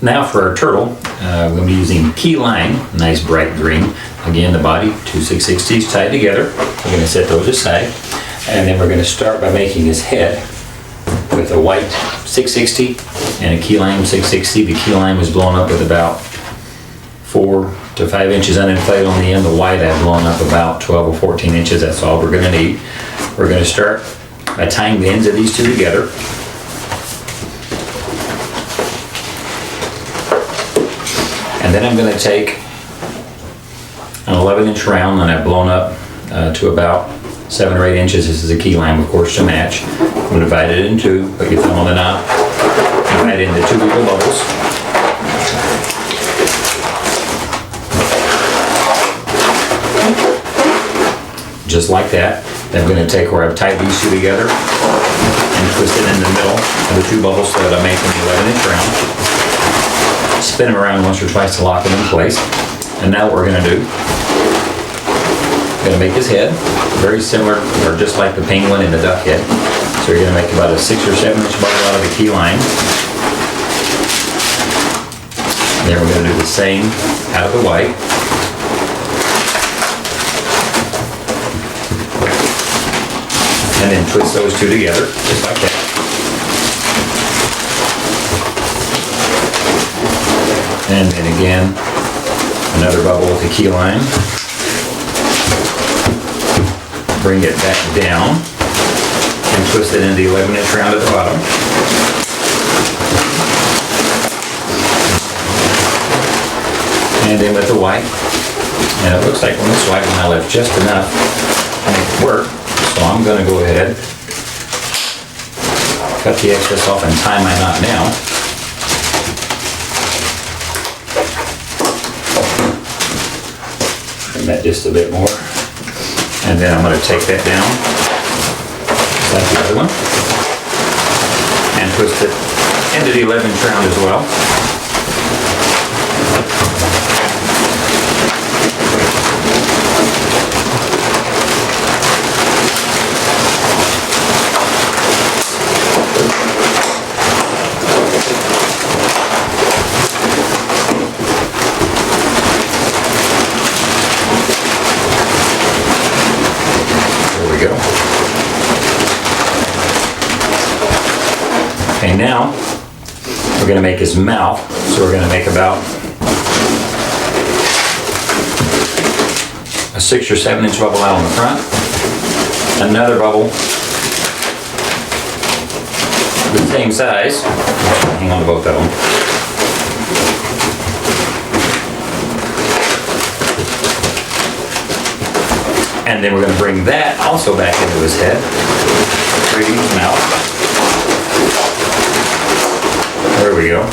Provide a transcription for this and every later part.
Now for our turtle, we're going to be using key lime, nice bright green. Again, the body, 2 6/16 tied together. We're going to set those aside. And then we're going to start by making his head with a white 6/60 and a key lime 6/60. The key lime is blown up with about 4 to 5 inches uninflated on the end. The white I've blown up about 12 or 14 inches. That's all we're going to need. We're going to start by tying the ends of these two together. And then I'm going to take an 11-inch round that I've blown up to about 7 or 8 inches. This is a key lime, of course, to match. I'm going to divide it in two, put your thumb on the knob, divide it into 2 equal bubbles. Just like that. Then I'm going to take where I've tied these two together and twist it in the middle of the 2 bubbles so that I'm making the 11-inch round. Spin them around once or twice to lock them in place. And now what we're going to do, we're going to make his head very similar, or just like the penguin and the duck head. So you're going to make about a 6 or 7 inch bubble out of the key lime. And then we're going to do the same out of the white. And then twist those two together, just like that. And then again, another bubble with the key lime. Bring it back down and twist it into the 11-inch round at the bottom. And then with the white. And it looks like on this white one I left just enough to make it work. So I'm going to go ahead, cut the excess off and tie my knot now. Trim that just a bit more. And then I'm going to take that down, just like the other one, and twist it into the 11-inch round as well. Go. Okay, now we're going to make his mouth. So we're going to make about a 6 or 7 inch bubble out on the front, another bubble the same size. Hang on to both of them. And then we're going to bring that also back into his head, creating his mouth. There we go.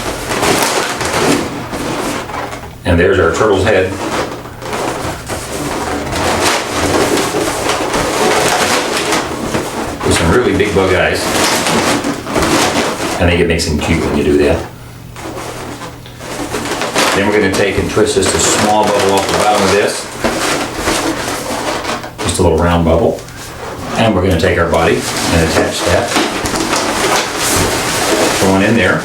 And there's our turtle's head. With some really big bug eyes. I think it makes him cute when you do that. Then we're going to take and twist just a small bubble off the bottom of this. Just a little round bubble. And we're going to take our body and attach that. Going in there.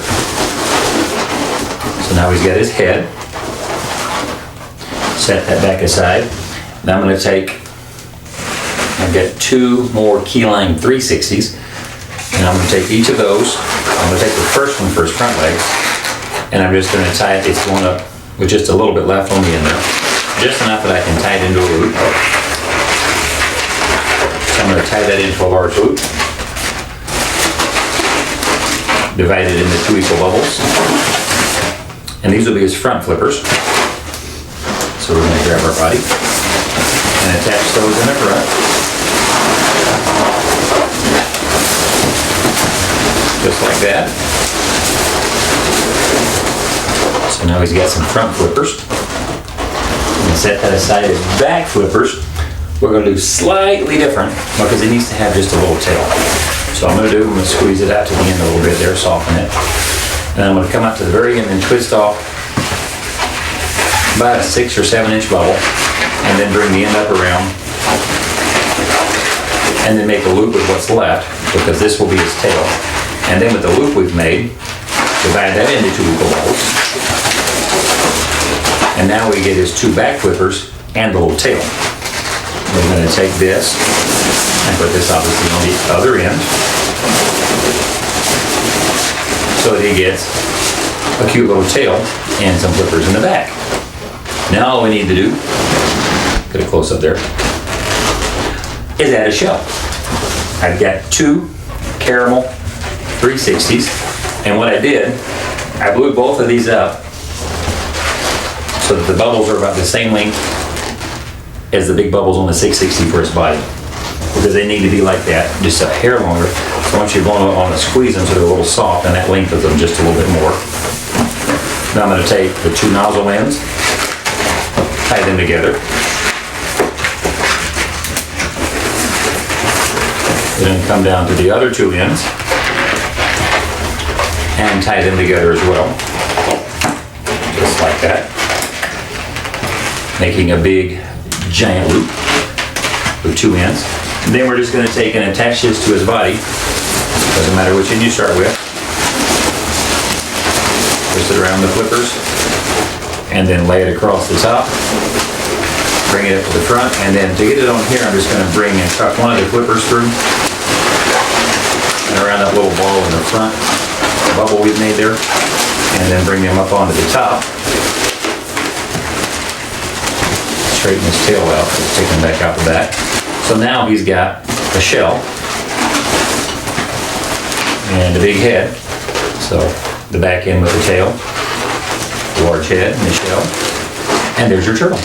So now he's got his head. Set that back aside. Now I'm going to take, I've got 2 more key lime 3/60s. And I'm going to take each of those. I'm going to take the first one for his front legs. And I'm just going to tie it, it's going up with just a little bit left on the end there. Just enough that I can tie it into a loop. I'm going to tie that into a large loop. Divide it into 2 equal bubbles. And these will be his front flippers. So we're going to grab our body and attach those in the front. Just like that. So now he's got some front flippers. And set that aside as back flippers. We're going to do slightly different because it needs to have just a little tail. So I'm going to squeeze it out to the end a little bit there, soften it. And I'm going to come out to the very end and twist off about a 6 or 7 inch bubble and then bring the end up around and then make a loop with what's left because this will be his tail. And then with the loop we've made, divide that into 2 equal bubbles. And now we get his two back flippers and the little tail. We're going to take this and put this obviously on the other end so that he gets a cute little tail and some flippers in the back. Now all we need to do, get a close up there, is add a shell. I've got two caramel 360s, and what I did, I blew both of these up so that the bubbles are about the same length as the big bubbles on the 660 for its body, because they need to be like that, just a hair longer. So once you blow them, I want to squeeze them so they're a little soft, and that lengthens them just a little bit more. Now I'm going to take the two nozzle ends, tie them together. Then come down to the other two ends and tie them together as well, just like that, making a big giant loop with two ends. And then we're just going to take and attach this to his body. Doesn't matter which end you start with. Twist it around the flippers and then lay it across the top. Bring it up to the front, and then to get it on here, I'm just going to bring and tuck one of the flippers through and around that little ball in the front, the bubble we've made there, and then bring them up onto the top. Straighten his tail out, let's take him back out the back. So now he's got a shell and a big head. So the back end with the tail, the large head and the shell, and there's your turtle.